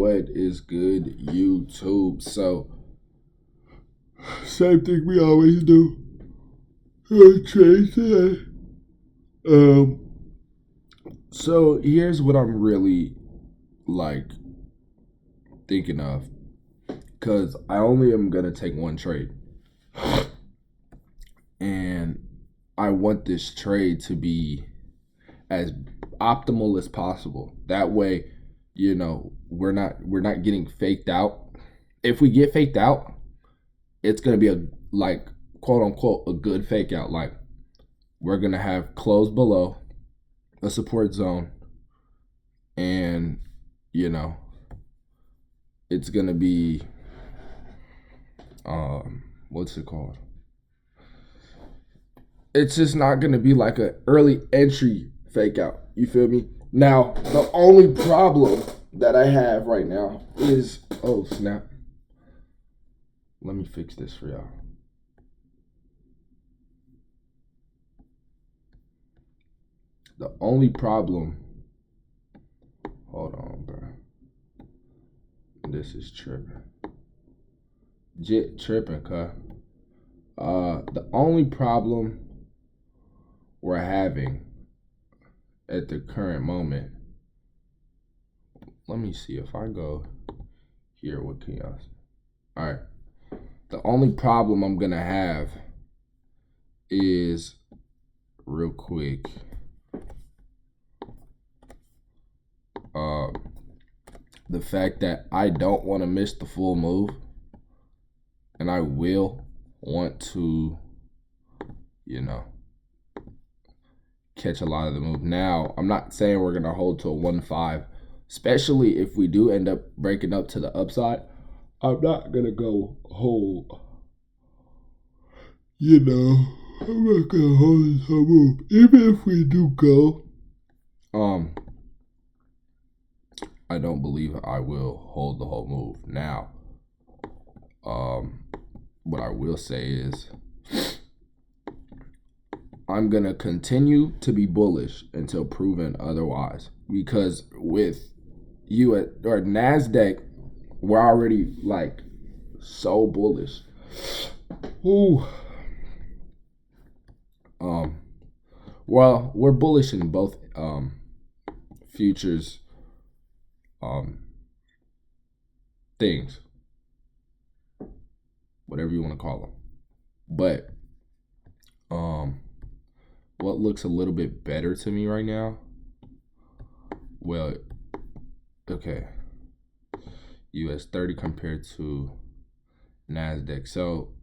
What is good, YouTube? So, same thing we always do. Trade today. Um, so here's what I'm really like thinking of, because I only am gonna take one trade, and I want this trade to be as optimal as possible. That way, we're not getting faked out. If we get faked out, it's gonna be a like quote unquote a good fake out. Like we're gonna have close below a support zone, and it's gonna be what's it called? It's just not gonna be like an early entry fake out. You feel me? Now, the only problem that I have right now is, oh snap. Let me fix this for y'all. The only problem, hold on, bro. This is tripping. Jit tripping, cuh. The only problem we're having at the current moment, let me see if I go here with Chaos. All right. The only problem I'm gonna have is real quick. The fact that I don't want to miss the full move, and I will want to, catch a lot of the move. Now, I'm not saying we're gonna hold to a 1-5, especially if we do end up breaking up to the upside. I'm not gonna go hold. I'm not gonna hold this whole move. Even if we do go, I don't believe I will hold the whole move. Now, what I will say is I'm going to continue to be bullish until proven otherwise. Because with NASDAQ, we're already like so bullish. Ooh. Well, we're bullish in both futures things, whatever you want to call them. But what looks a little bit better to me right now, well, okay, US 30 compared to NASDAQ. So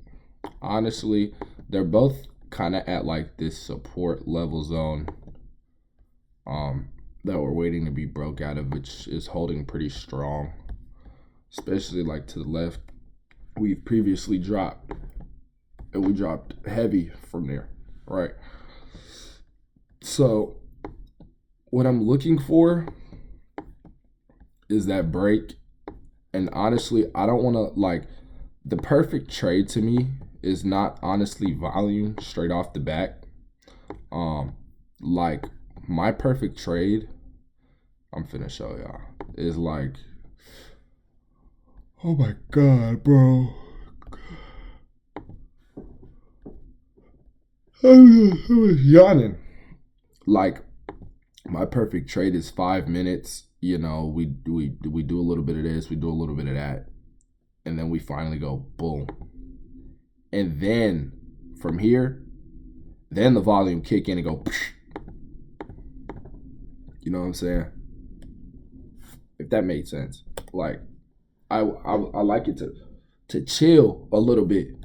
honestly, they're both kind of at like this support level zone that we're waiting to be broke out of, which is holding pretty strong, especially like to the left. We've previously dropped, and we dropped heavy from there, right? So what I'm looking for is that break. And honestly, I don't want to, like, the perfect trade to me is not honestly volume straight off the bat. Like my perfect trade, I'm finna show y'all, is like, oh my God, bro. I was yawning. Like, my perfect trade is 5 minutes. We do a little bit of this, we do a little bit of that, and then we finally go boom. And then from here, then the volume kick in and go. Psh. You know what I'm saying? If that made sense. Like, I like it to chill a little bit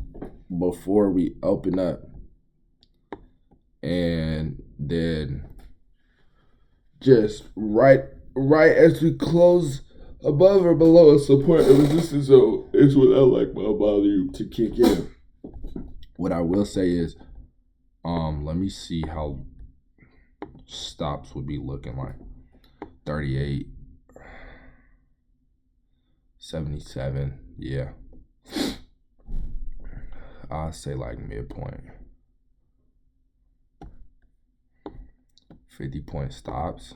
before we open up, and then just right as we close above or below a support and resistance zone is when I like my volume to kick in. What I will say is, let me see how stops would be looking like. 38, 77, yeah. I'll say like midpoint. 50-point stops.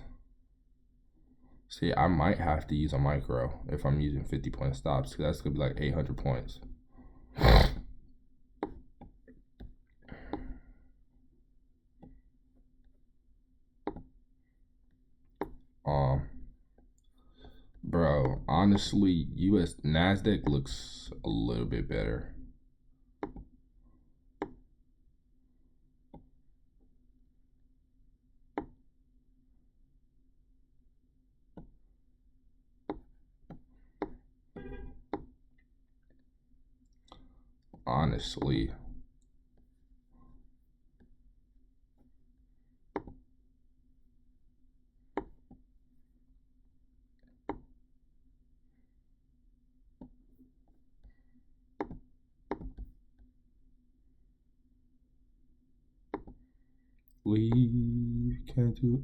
See, I might have to use a micro if I'm using 50-point stops, because that's gonna be like 800 points. Bro, honestly, US Nasdaq looks a little bit better. Honestly. We can't do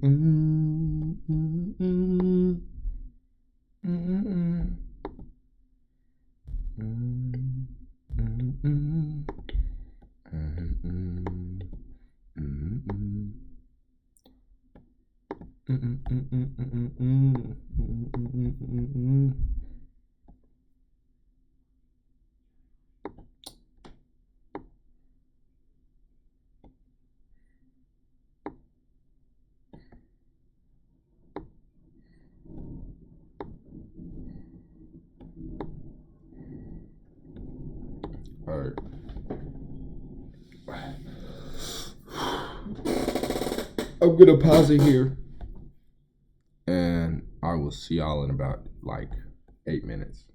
All right. I'm gonna pause it here, and I will see y'all in about like 8 minutes.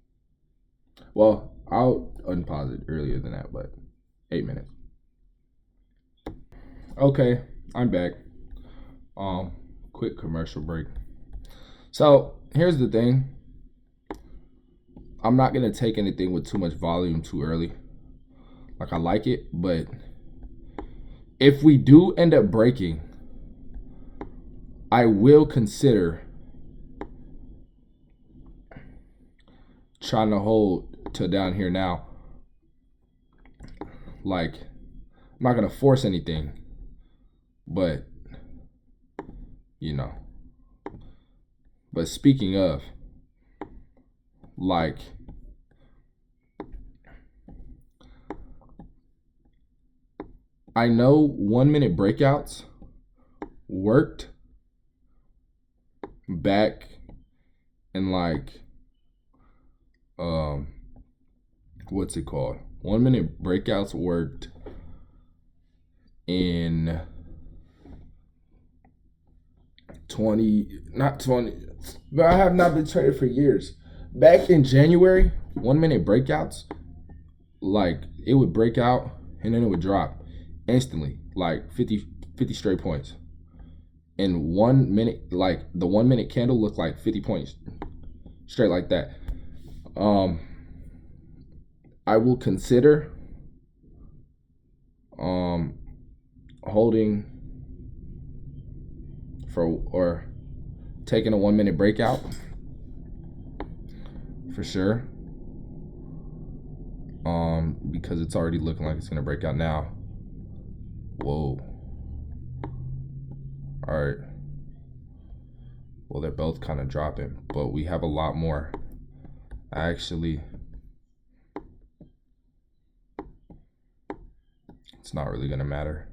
Well, I'll unpause it earlier than that, but 8 minutes. Okay, I'm back. Quick commercial break. So here's the thing. I'm not gonna take anything with too much volume too early. Like I like it, but if we do end up breaking, I will consider trying to hold to down here now. Like, I'm not gonna force anything, but you know. But speaking of, like, I know 1 minute breakouts worked back in like what's it called? 1 minute breakouts worked in not 20, but I have not been trading for years. Back in January, 1 minute breakouts, like it would break out and then it would drop instantly, like 50 straight points. In 1 minute, like the 1 minute candle looked like 50 points straight like that. I will consider holding for or taking a 1 minute breakout for sure. Because it's already looking like it's gonna break out now. Whoa. All right. Well, they're both kind of dropping, but we have a lot more. Actually, it's not really gonna matter.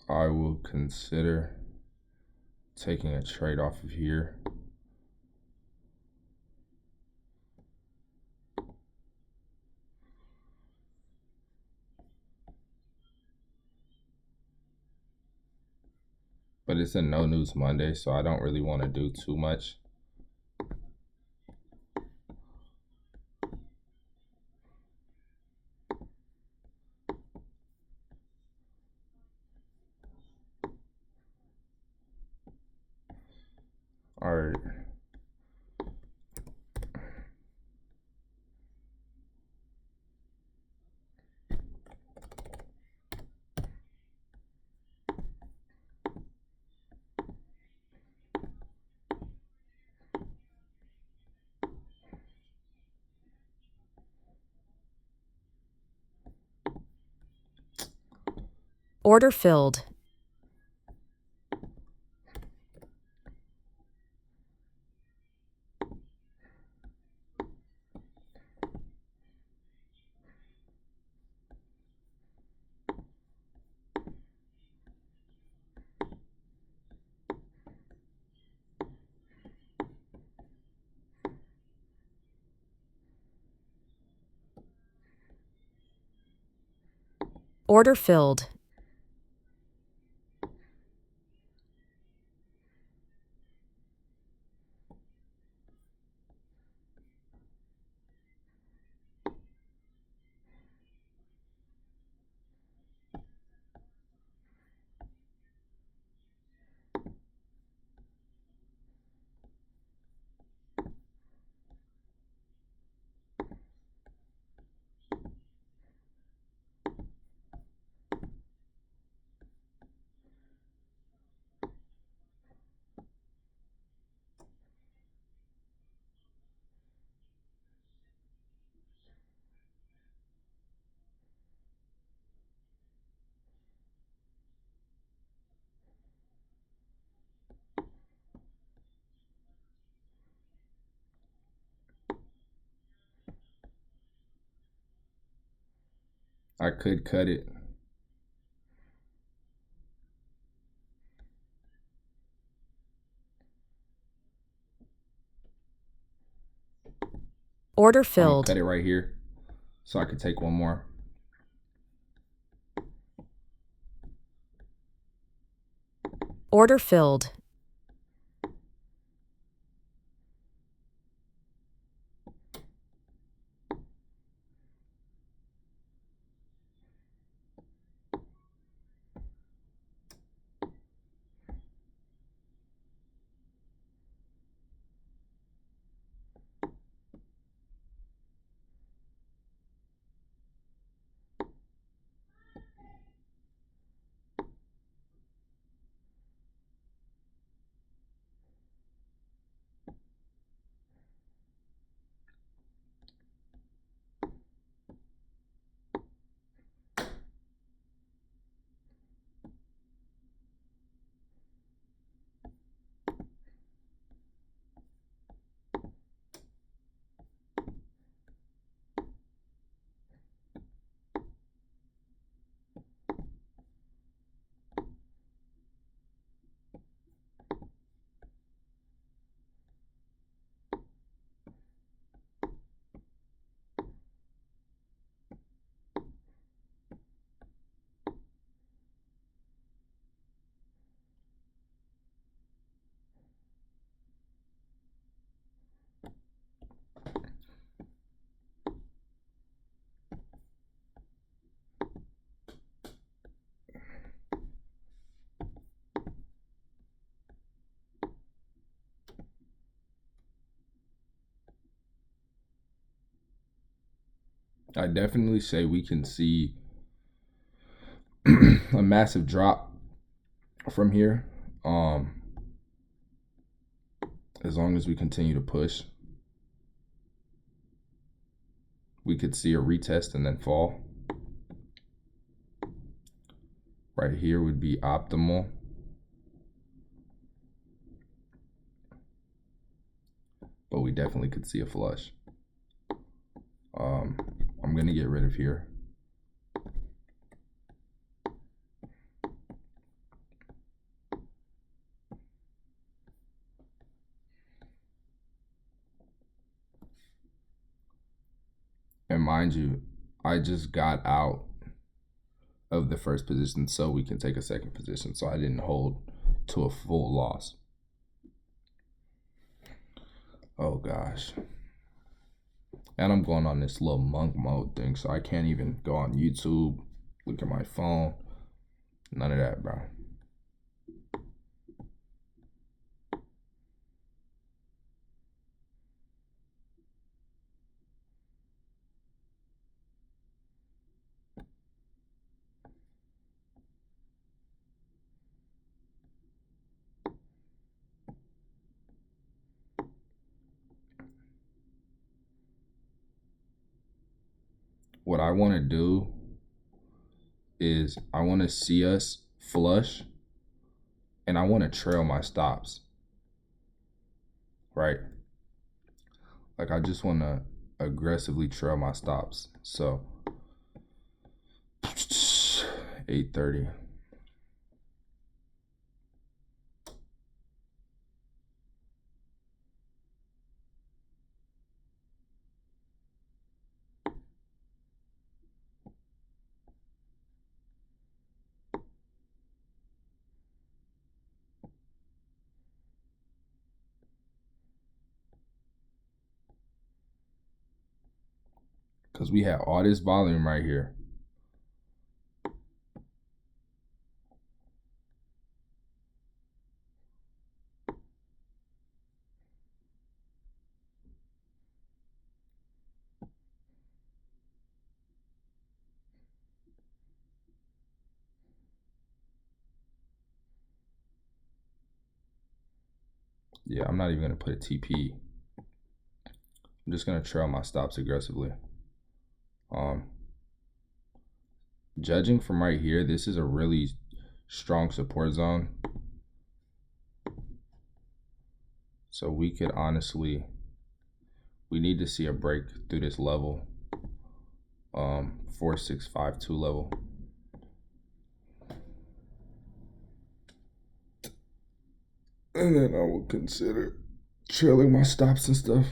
I will consider taking a trade off of here. But it's a no news Monday, so I don't really want to do too much. All right. Order filled. Order filled. I could cut it. Order I'm gonna filled. cut it right here so I could take one more. Order filled. I definitely say we can see a massive drop from here. As long as we continue to push, we could see a retest and then fall. Right here would be optimal. But we definitely could see a flush. I'm gonna get rid of here. And mind you, I just got out of the first position so we can take a second position. So I didn't hold to a full loss. Oh gosh. And I'm going on this little monk mode thing, so I can't even go on YouTube, look at my phone. None of that, bro. What I want to do is I want to see us flush, and I want to trail my stops, right? Like, I just want to aggressively trail my stops. So 8:30. Because we have all this volume right here. Yeah, I'm not even going to put a TP. I'm just going to trail my stops aggressively. Judging from right here, this is a really strong support zone. So we could honestly, we need to see a break through this level, 4652 level. And then I will consider trailing my stops and stuff.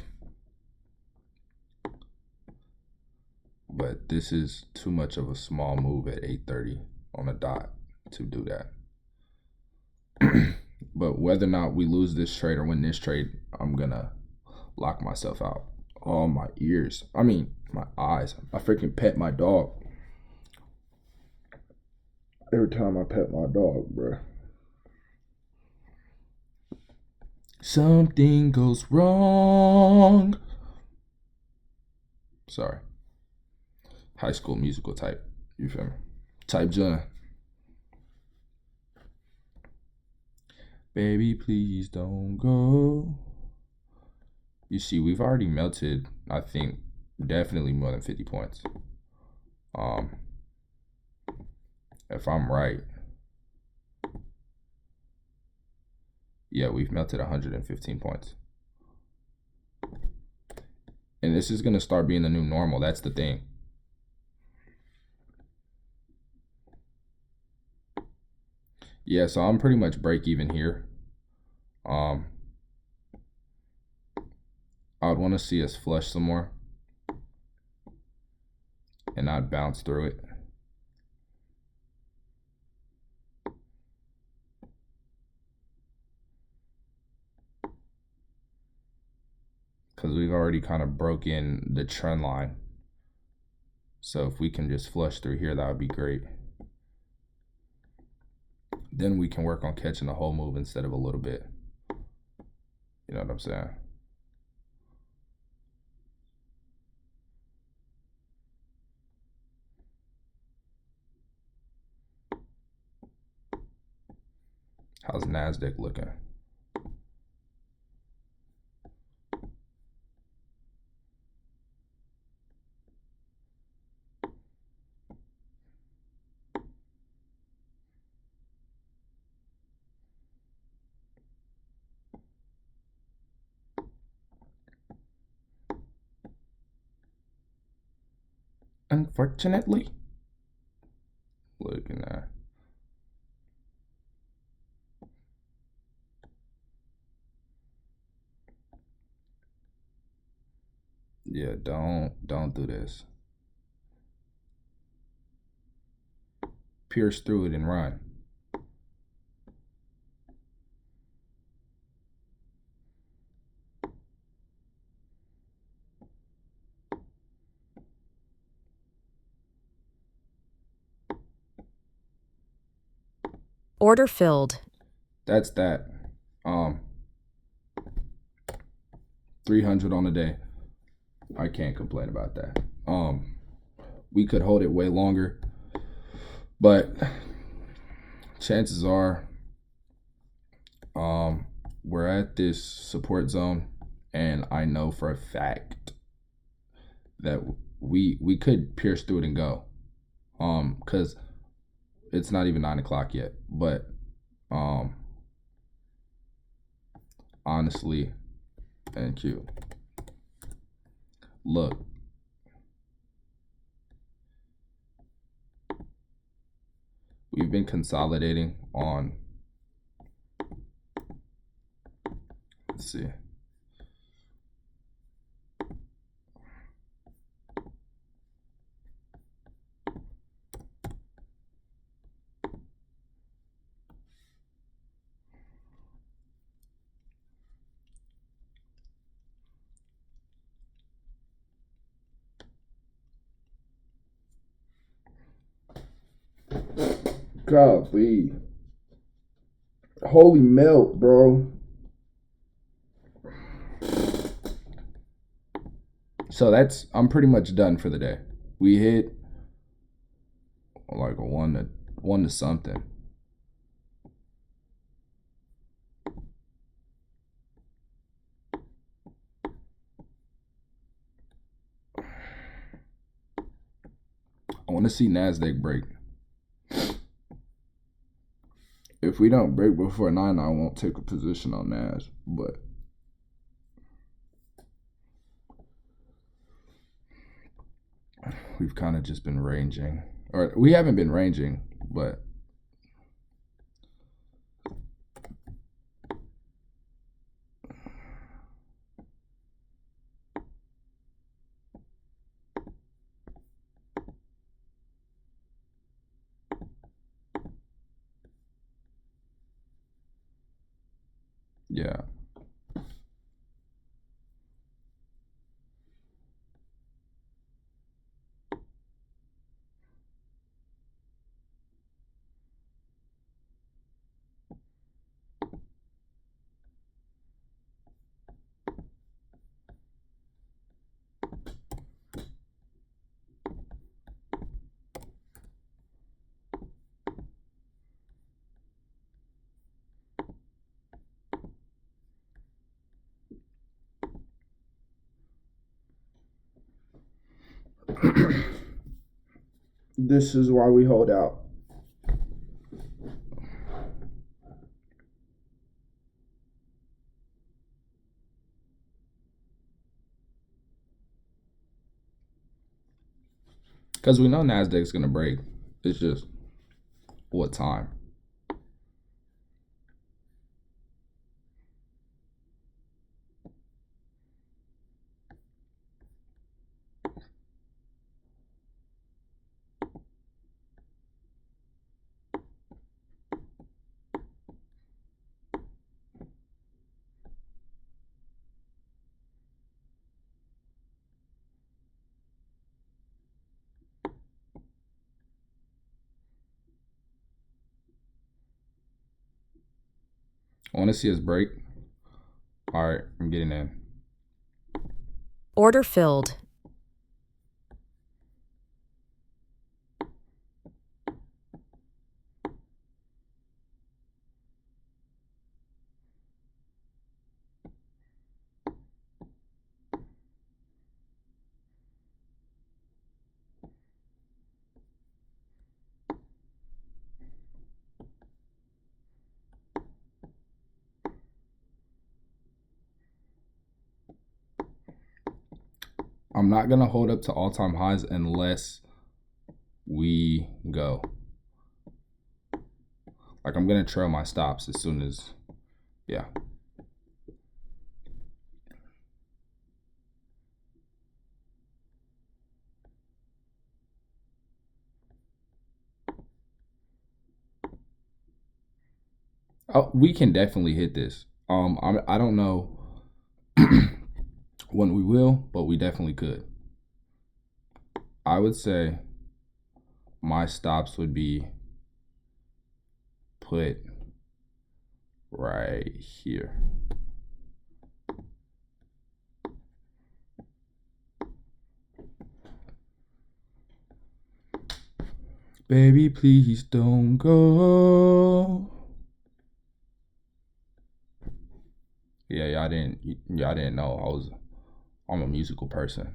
But this is too much of a small move at 8:30 on a dot to do that. But whether or not we lose this trade or win this trade, I'm gonna lock myself out. Oh, my ears. I mean, my eyes. I freaking pet my dog. Every time I pet my dog, bruh. Something goes wrong. Sorry. High School Musical type. You feel me? Type John. Baby, please don't go. You see, we've already melted, I think, definitely more than 50 points. If I'm right. Yeah, we've melted 115 points. And this is going to start being the new normal. That's the thing. Yeah, so I'm pretty much break even here. I would want to see us flush some more and not bounce through it. Because we've already kind of broken the trend line. So if we can just flush through here, that would be great. Then we can work on catching the whole move instead of a little bit. You know what I'm saying? How's NASDAQ looking? Unfortunately. Look at that. Yeah, don't do this. Pierce through it and run. Order filled. That's that. Um, 300 on the day. I can't complain about that. We could hold it way longer, but chances are, we're at this support zone, and I know for a fact that we could pierce through it and go. Because it's not even 9 o'clock yet, but honestly, thank you. Look, we've been consolidating on. Let's see. Golly. Holy melt, bro. So I'm pretty much done for the day. We hit like a one to something. I want to see NASDAQ break. If we don't break before 9, I won't take a position on NAS. But we've kind of just been ranging. Or we haven't been ranging, but yeah. This is why we hold out. Because we know NASDAQ's going to break. It's just what time. I want to see us break. All right, I'm getting in. Order filled. I'm not going to hold up to all-time highs unless we go. Like, I'm going to trail my stops as soon as, yeah. Oh, we can definitely hit this. I don't know when we will, but we definitely could. I would say my stops would be put right here. Baby, please don't go. Yeah, y'all didn't know I'm a musical person.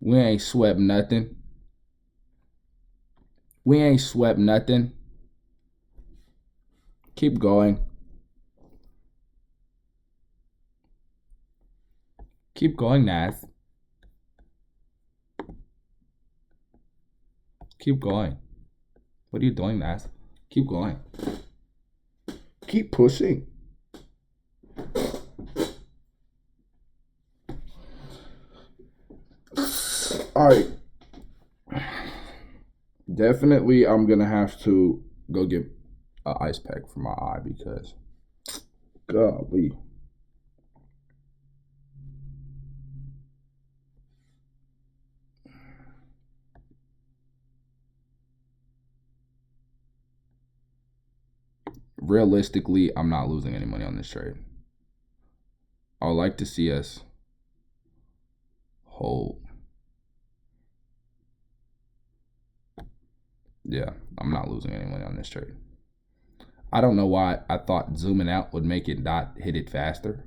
We ain't swept nothing. We ain't swept nothing. Keep going. Keep going, Nath. Keep going. What are you doing, Nath? Keep going. Keep pushing. All right. Definitely, I'm going to have to go get an ice pack for my eye because, golly. Realistically, I'm not losing any money on this trade. I would like to see us hold. Yeah, I'm not losing any money on this trade. I don't know why I thought zooming out would make it not hit it faster.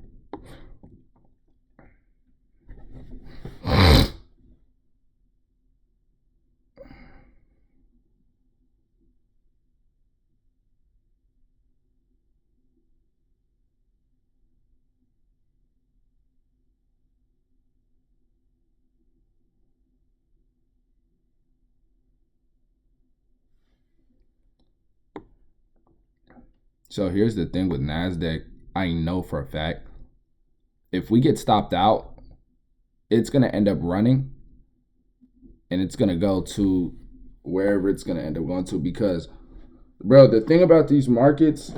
So here's the thing with NASDAQ. I know for a fact, if we get stopped out, it's going to end up running and it's going to go to wherever it's going to end up going to because, bro, the thing about these markets,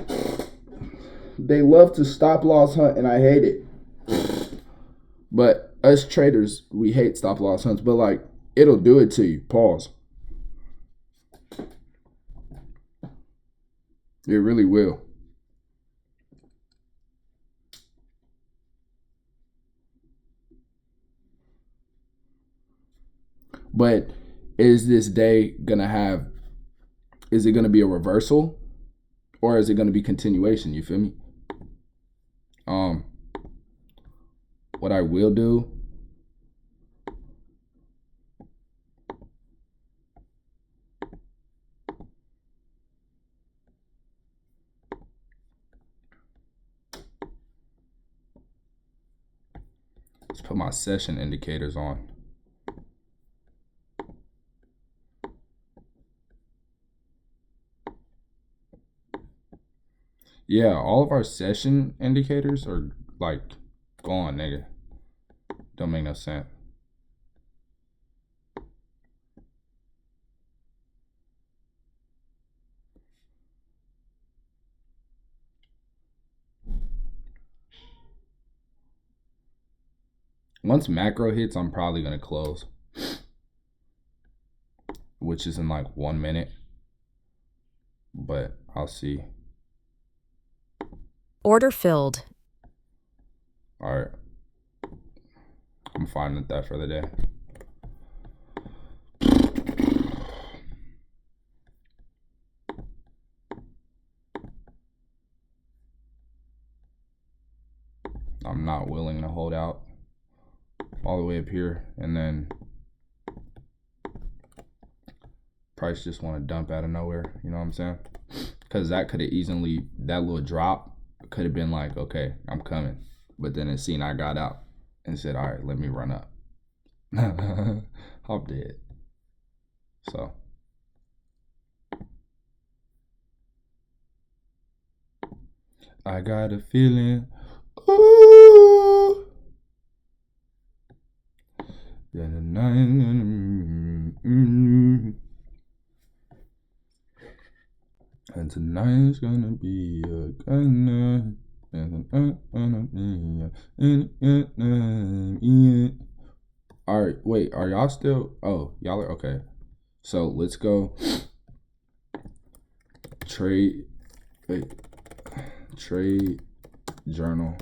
they love to stop loss hunt and I hate it. But us traders, we hate stop loss hunts, but like it'll do it to you. Pause. It really will. But is this day going to have, is it going to be a reversal or is it going to be continuation? You feel me? What I will do, let's put my session indicators on. Yeah, all of our session indicators are like gone, nigga. Don't make no sense. Once macro hits, I'm probably going to close, which is in like 1 minute, but I'll see. Order filled. All right. I'm fine with that for the day. I'm not willing to hold out all the way up here and then price just want to dump out of nowhere. You know what I'm saying? Because that could have easily, that little drop could have been like, okay, I'm coming. But then it seen I got out and said, all right, let me run up. I'm dead. So. I got a feeling. Ooh. Then the night, and tonight's gonna be a good night. And gonna be a good night. All right, wait, are y'all still? Oh, y'all are okay. So let's go. Trade journal.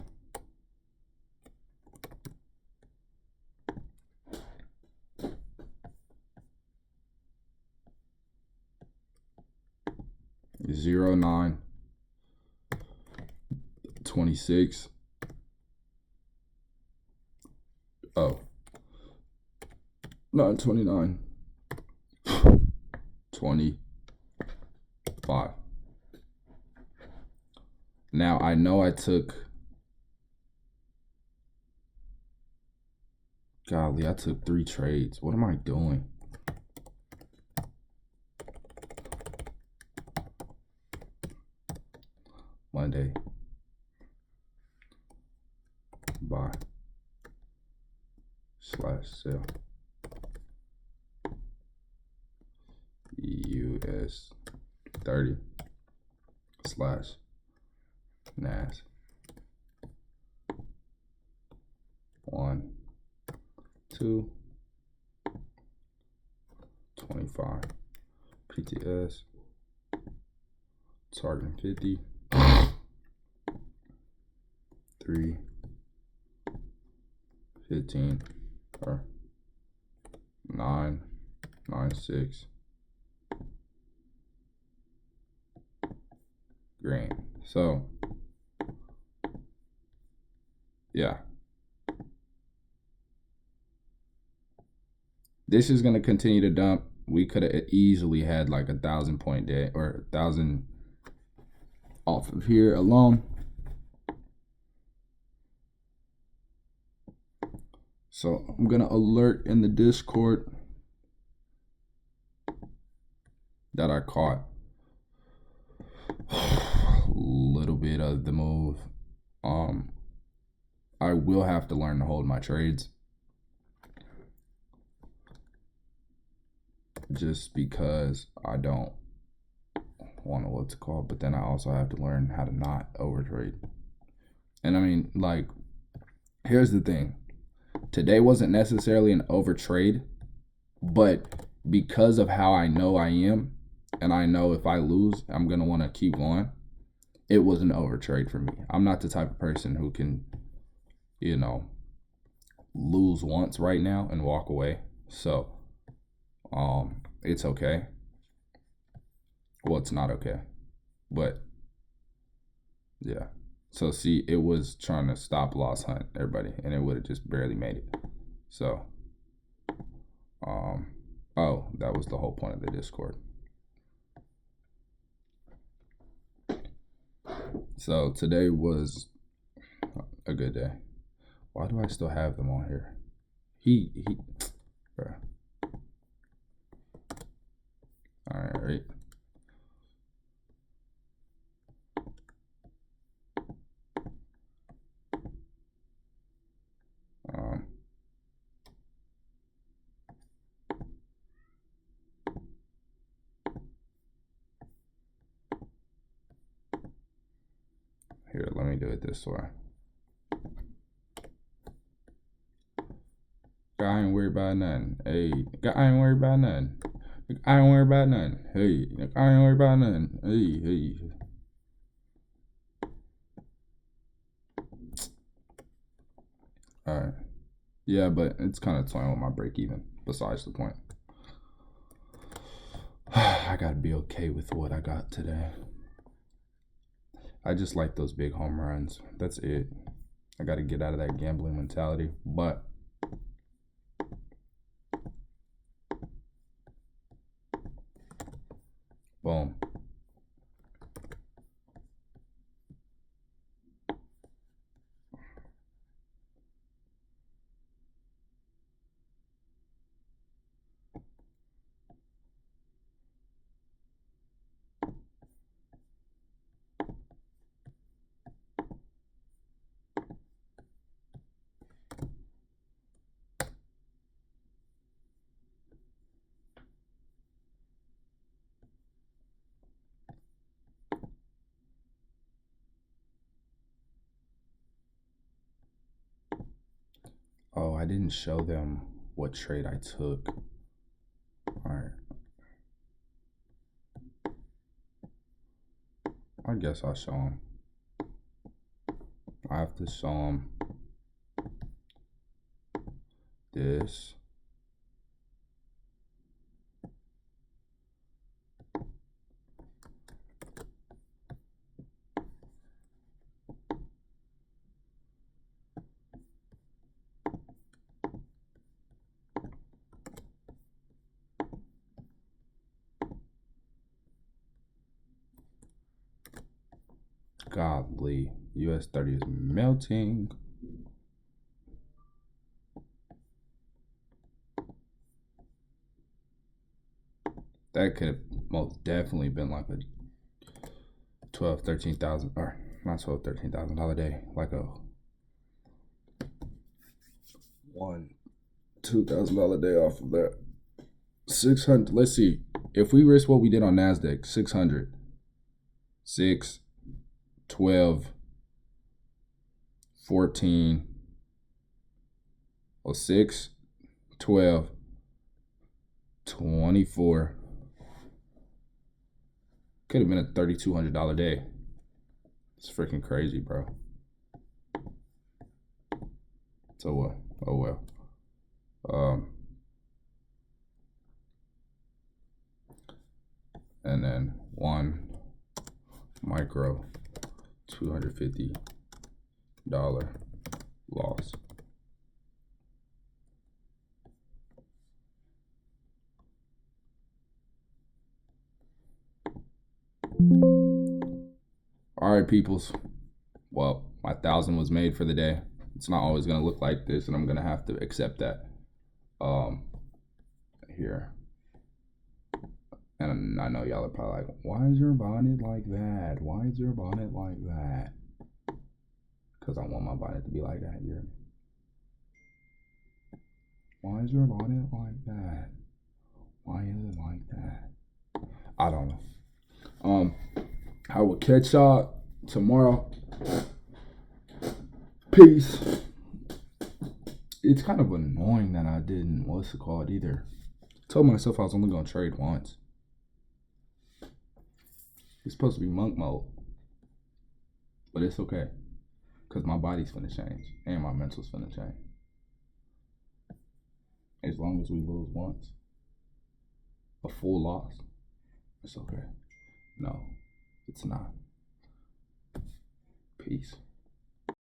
Zero 9/26. Oh, 9/29. 25. Now I know I took. Golly, I took 3 trades. What am I doing? Monday. Buy. /sell. US 30 / NAS 1 2 25 PTS targeting 50 3 15 or 9 6 green. So yeah, this is going to continue to dump. We could have easily had like 1,000-point day or 1,000 off of here alone. So I'm going to alert in the Discord that I caught a little bit of the move. I will have to learn to hold my trades, just because I don't want to what's it called, but then I also have to learn how to not overtrade. And I mean, like, here's the thing. Today wasn't necessarily an overtrade, but because of how I know I am, and I know if I lose, I'm going to want to keep going, it was an overtrade for me. I'm not the type of person who can, lose once right now and walk away. So, it's okay. Well, it's not okay, but yeah. So see, it was trying to stop loss hunt everybody, and it would have just barely made it. So, oh, that was the whole point of the Discord. So today was a good day. Why do I still have them on here? Bruh. All right. Here, let me do it this way. I ain't worried about nothing. Hey, I ain't worried about nothing. I ain't worried about nothing. Hey, I ain't worried about nothing. Hey. All right. Yeah, but it's kind of toying with my break even. Besides the point. I gotta be okay with what I got today. I just like those big home runs. That's it. I gotta get out of that gambling mentality. But boom. I didn't show them what trade I took. All right. I guess I'll show them. I have to show them this. Godly, US 30 is melting. That could have most definitely been like a $13,000, or not $13,000 day, like a $2,000 day off of that. 600. Let's see. If we risk what we did on NASDAQ, 600. 6, 12, 14, or 6, 12, 24. Could have been a $3,200 day. It's freaking crazy, bro. So what? Oh well. And then one micro $250 loss. All right, peoples. Well, my 1,000 was made for the day. It's not always gonna look like this, and I'm gonna have to accept that. Here. And I know y'all are probably like, why is your bonnet like that? Why is your bonnet like that? Because I want my bonnet to be like that here. Why is your bonnet like that? Why is it like that? I don't know. I will catch y'all tomorrow. Peace. It's kind of annoying that I didn't, what's it called, either. I told myself I was only going to trade once. It's supposed to be monk mode. But it's okay. Because my body's finna change. And my mental's finna change. As long as we lose once. A full loss. It's okay. No, it's not. Peace.